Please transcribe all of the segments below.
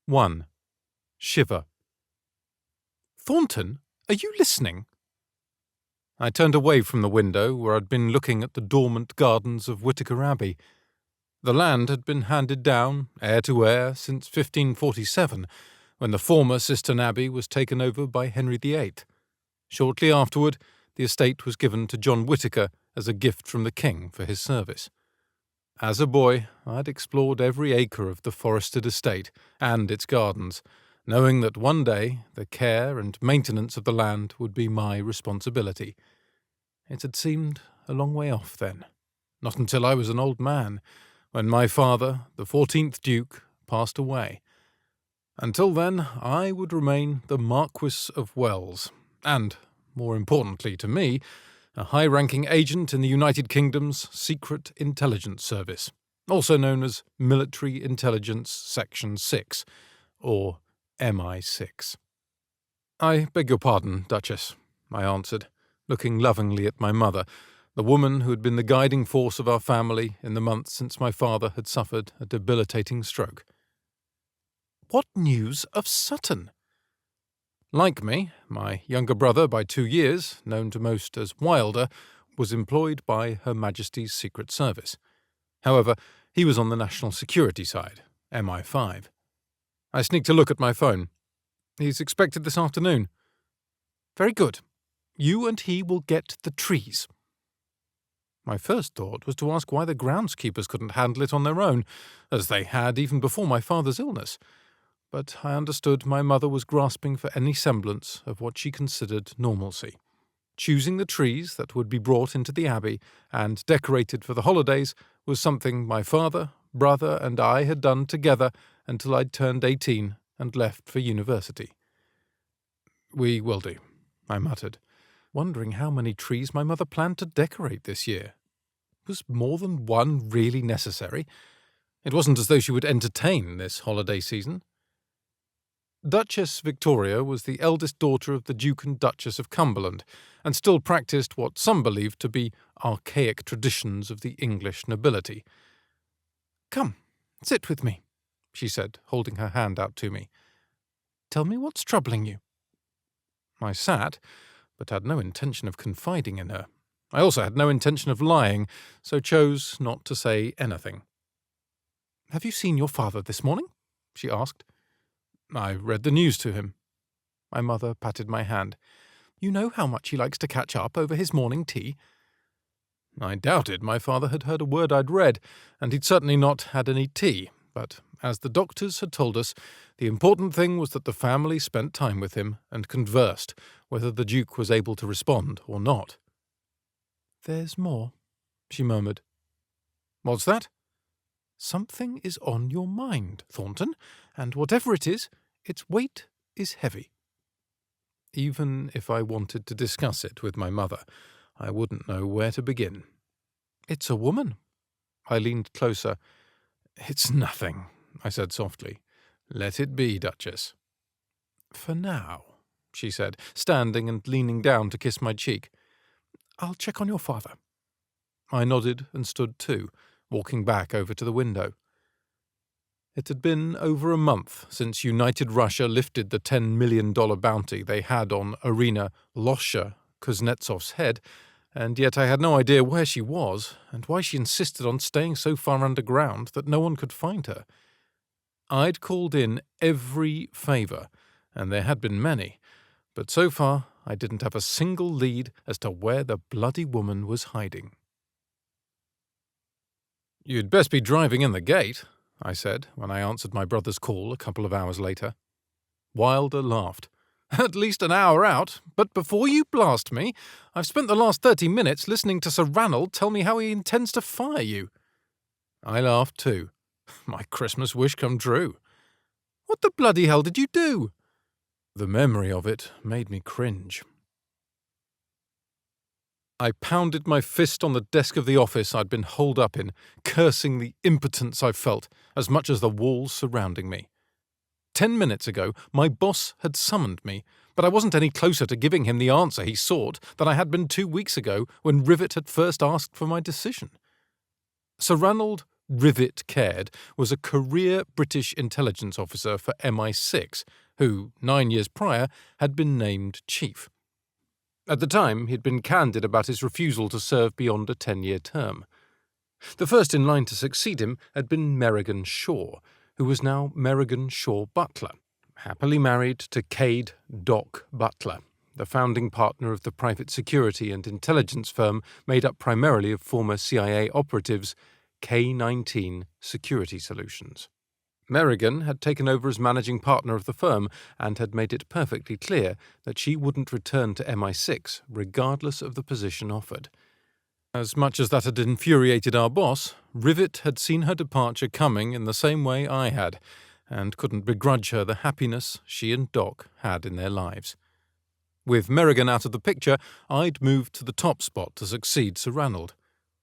1. Shiver. Thornton, are you listening? I turned away from the window where I'd been looking at the dormant gardens of Whitaker Abbey. The land had been handed down, heir to heir, since 1547, when the former cistern abbey was taken over by Henry VIII. Shortly afterward, the estate was given to John Whitaker as a gift from the king for his service. As a boy, I'd explored every acre of the forested estate and its gardens, knowing that one day the care and maintenance of the land would be my responsibility. It had seemed a long way off then, not until I was an old man, when my father, the 14th Duke, passed away. Until then, I would remain the Marquis of Wells, and, more importantly to me, a high-ranking agent in the United Kingdom's Secret Intelligence Service, also known as Military Intelligence Section 6, or MI6. "I beg your pardon, Duchess," I answered, looking lovingly at my mother, the woman who had been the guiding force of our family in the months since my father had suffered a debilitating stroke. "What news of Sutton?" Like me, my younger brother by 2 years, known to most as Wilder, was employed by Her Majesty's Secret Service. However, he was on the national security side, MI5. I sneaked a look at my phone. "He's expected this afternoon." "Very good. You and he will get the trees." My first thought was to ask why the groundskeepers couldn't handle it on their own, as they had even before my father's illness. But I understood my mother was grasping for any semblance of what she considered normalcy. Choosing the trees that would be brought into the abbey and decorated for the holidays was something my father, brother, and I had done together until I'd turned 18 and left for university. "We will do," I muttered, wondering how many trees my mother planned to decorate this year. Was more than one really necessary? It wasn't as though she would entertain this holiday season. Duchess Victoria was the eldest daughter of the Duke and Duchess of Cumberland, and still practised what some believed to be archaic traditions of the English nobility. "Come, sit with me," she said, holding her hand out to me. "Tell me what's troubling you." I sat, but had no intention of confiding in her. I also had no intention of lying, so chose not to say anything. "Have you seen your father this morning?" she asked. "I read the news to him." My mother patted my hand. "You know how much he likes to catch up over his morning tea?" I doubted my father had heard a word I'd read, and he'd certainly not had any tea, but as the doctors had told us, the important thing was that the family spent time with him and conversed, whether the Duke was able to respond or not. "There's more," she murmured. "What's that?" "Something is on your mind, Thornton, and whatever it is, its weight is heavy." Even if I wanted to discuss it with my mother, I wouldn't know where to begin. "It's a woman." I leaned closer. "It's nothing," I said softly. "Let it be, Duchess." "For now," she said, standing and leaning down to kiss my cheek. "I'll check on your father." I nodded and stood too, walking back over to the window. It had been over a month since United Russia lifted the $10 million bounty they had on Irina Losha Kuznetsov's head, and yet I had no idea where she was and why she insisted on staying so far underground that no one could find her. I'd called in every favour, and there had been many, but so far I didn't have a single lead as to where the bloody woman was hiding. "You'd best be driving in the gate," I said when I answered my brother's call a couple of hours later. Wilder laughed. "At least an hour out, but before you blast me, I've spent the last 30 minutes listening to Sir Ranald tell me how he intends to fire you." I laughed too. My Christmas wish come true. "What the bloody hell did you do?" The memory of it made me cringe. I pounded my fist on the desk of the office I'd been holed up in, cursing the impotence I felt as much as the walls surrounding me. 10 minutes ago, my boss had summoned me, but I wasn't any closer to giving him the answer he sought than I had been 2 weeks ago when Rivet had first asked for my decision. Sir Ranald Rivet Caird was a career British intelligence officer for MI6, who, 9 years prior, had been named chief. At the time, he'd been candid about his refusal to serve beyond a 10-year term. The first in line to succeed him had been Merrigan Shaw, who was now Merrigan Shaw Butler, happily married to Cade Doc Butler, the founding partner of the private security and intelligence firm made up primarily of former CIA operatives, K-19 Security Solutions. Merrigan had taken over as managing partner of the firm and had made it perfectly clear that she wouldn't return to MI6 regardless of the position offered. As much as that had infuriated our boss, Rivet had seen her departure coming in the same way I had, and couldn't begrudge her the happiness she and Doc had in their lives. With Merrigan out of the picture, I'd moved to the top spot to succeed Sir Ranald.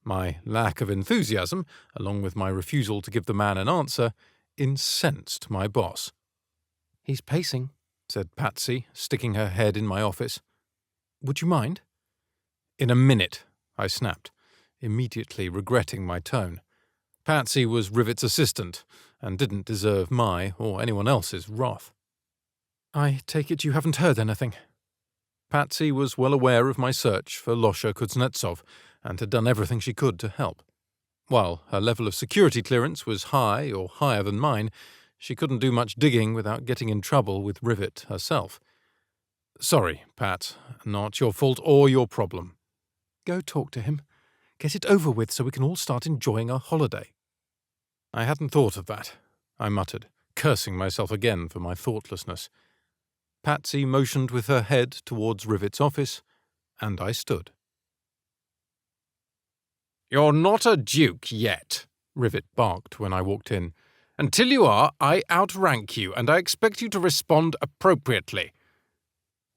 My lack of enthusiasm, along with my refusal to give the man an answer, incensed my boss. "He's pacing," said Patsy, sticking her head in my office. "Would you mind?" "In a minute," I snapped, immediately regretting my tone. Patsy was Rivet's assistant, and didn't deserve my or anyone else's wrath. "I take it you haven't heard anything?" Patsy was well aware of my search for Losha Kuznetsov, and had done everything she could to help. While her level of security clearance was high or higher than mine, she couldn't do much digging without getting in trouble with Rivet herself. "Sorry, Pat. Not your fault or your problem." "Go talk to him. Get it over with so we can all start enjoying our holiday." "I hadn't thought of that," I muttered, cursing myself again for my thoughtlessness. Patsy motioned with her head towards Rivet's office, and I stood. "You're not a duke yet," Rivet barked when I walked in. "Until you are, I outrank you, and I expect you to respond appropriately."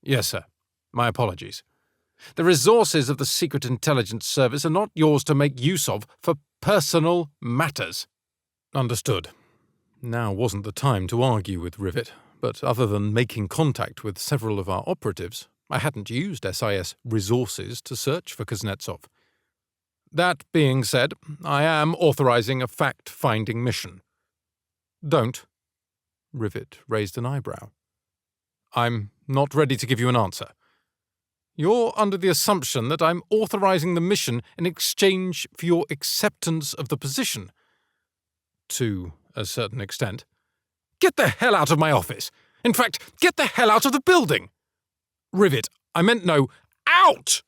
"Yes, sir. My apologies. The resources of the Secret Intelligence Service are not yours to make use of for personal matters." "Understood." Now wasn't the time to argue with Rivet, but other than making contact with several of our operatives, I hadn't used SIS resources to search for Kuznetsov. "That being said, I am authorizing a fact-finding mission." "Don't." Rivet raised an eyebrow. "I'm not ready to give you an answer." "You're under the assumption that I'm authorizing the mission in exchange for your acceptance of the position." "To a certain extent." "Get the hell out of my office! In fact, get the hell out of the building!" "Rivet, I meant no, out!"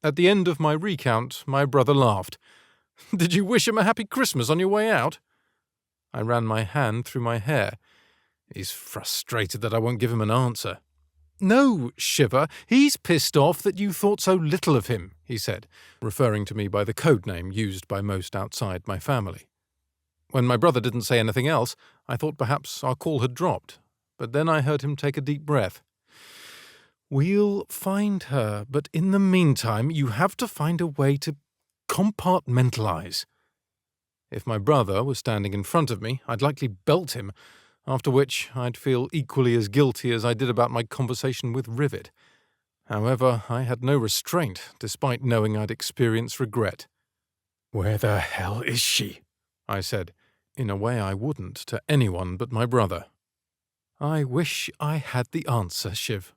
At the end of my recount, my brother laughed. "Did you wish him a happy Christmas on your way out?" I ran my hand through my hair. He's frustrated that I won't give him an answer. "No, Shiver, he's pissed off that you thought so little of him," he said, referring to me by the code name used by most outside my family. When my brother didn't say anything else, I thought perhaps our call had dropped, but then I heard him take a deep breath. "We'll find her, but in the meantime you have to find a way to compartmentalize." If my brother was standing in front of me, I'd likely belt him, after which I'd feel equally as guilty as I did about my conversation with Rivet. However, I had no restraint, despite knowing I'd experience regret. "Where the hell is she?" I said, in a way I wouldn't to anyone but my brother. "I wish I had the answer, Shiv,"